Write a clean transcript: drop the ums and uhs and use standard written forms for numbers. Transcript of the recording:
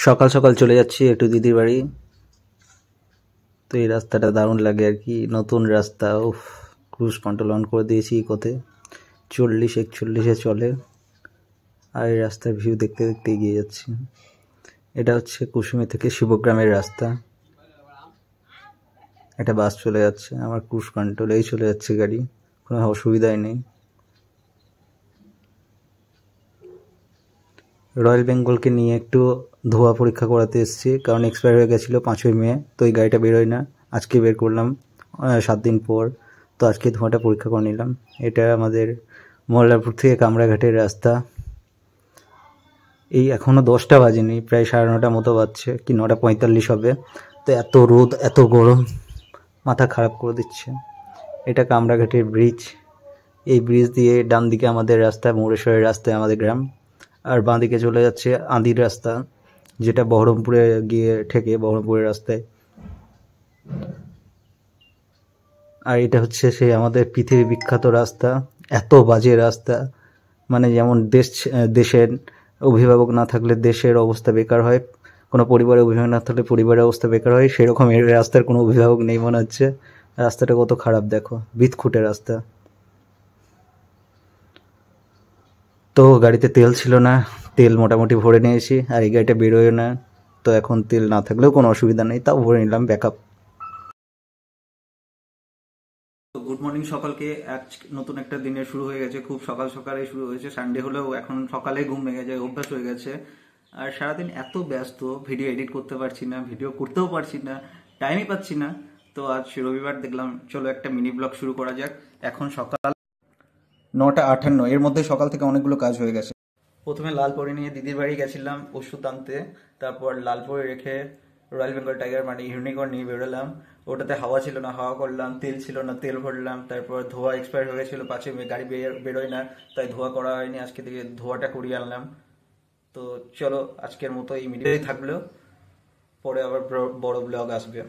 সকাল সকাল চলে যাচ্ছি একটু দিদির বাড়ি। তো এই রাস্তাটা দারুণ লাগে আর কি, নতুন রাস্তা। উফ, ক্রুজ কন্ট্রোল অন করে দিয়েছি ইকোতে, 40-41-এ চলে। আর এই রাস্তার ভিউ দেখতে দেখতে এগিয়ে যাচ্ছি। এটা হচ্ছে কুসুমী থেকে শিবগ্রামের রাস্তা। একটা বাস চলে যাচ্ছে, আমার ক্রুজ কন্ট্রোলেই চলে যাচ্ছে গাড়ি, কোনো অসুবিধাই নেই। রয়্যাল বেঙ্গলকে নিয়ে একটু ধোয়া পরীক্ষা করাতে এসেছি, কারণ এক্সপায়ার হয়ে গেছিলো 5ই মে। তো এই গাড়িটা বেরোয় না, আজকে বের করলাম 7 দিন পর। তো আজকে ধোঁয়াটা পরীক্ষা করে নিলাম। এটা আমাদের মল্লারপুর থেকে কামরাঘাটের রাস্তা। এই এখনও 10টা বাজেনি, প্রায় 9:30 মতো বাজছে, কি 9:45 হবে। তো এত রোদ, এত গরম, মাথা খারাপ করে দিচ্ছে। এটা কামরাঘাটের ব্রিজ। এই ব্রিজ দিয়ে ডান দিকে আমাদের রাস্তা, মুরেশ্বরের রাস্তায় আমাদের গ্রাম। আর বাঁ দিকে চলে যাচ্ছে আদির রাস্তা, যেটা বহরমপুরে গিয়ে ঠেকে, বহরমপুরের রাস্তায়। আর এটা হচ্ছে সেই আমাদের পৃথিবী বিখ্যাত রাস্তা। এত বাজে রাস্তা, মানে যেমন দেশের অভিভাবক না থাকলে দেশের অবস্থা বেকার হয়, কোনো পরিবারের অভিভাবক না থাকলে পরিবারের অবস্থা বেকার হয়, সেরকম এর রাস্তার কোনো অভিভাবক নেই মনে হচ্ছে। রাস্তাটা কত খারাপ দেখো, বিদখুটে রাস্তা। তো গাড়িতে তেল ছিল না, তেল মোটামুটি ভরে নিয়েছি। আর এই গাড়িটা বেরোয় না, তো এখন তেল না থাকলেও কোনো অসুবিধা নেই, তাও ভরে নিলাম ব্যাকআপ। তো গুড মর্নিং সকলকে। আজ নতুন একটা দিনের শুরু হয়ে গেছে, খুব সকাল সকালে শুরু হয়েছে। সানডে হলেও এখন সকালে ঘুম ভেঙে যায়, অভ্যাস হয়ে গেছে। আর সারাদিন এত ব্যস্ত, ভিডিও এডিট করতে পারছি না, ভিডিও করতেও পারছি না, টাইমই পাচ্ছি না। তো আজ রবিবার, দেখলাম চলো একটা মিনি ব্লগ শুরু করা যাক। এখন সকাল 9:58, এর মধ্যে সকাল থেকে অনেকগুলো কাজ হয়ে গেছে। প্রথমে লালপরি নিয়ে দিদির বাড়ি গেছিলাম ওষুধ আনতে, তারপর লালপরি রেখে রয়্যাল বেঙ্গল টাইগার মানে ইউনিকর্ন নিয়ে বেরোলাম। ওটাতে হাওয়া ছিল না, হাওয়া করলাম। তেল ছিল না, তেল ভরলাম। তারপর ধোয়া এক্সপায়ার হয়ে গেছিলো 5ই মে, গাড়ি বেরোয় না, তাই ধোয়া করা হয়নি। আজকে থেকে ধোয়াটা করিয়ে আনলাম। তো চলো আজকের মতো এই মিডিয়াই থাকলো, পরে আবার বড় ব্লগ আসবে।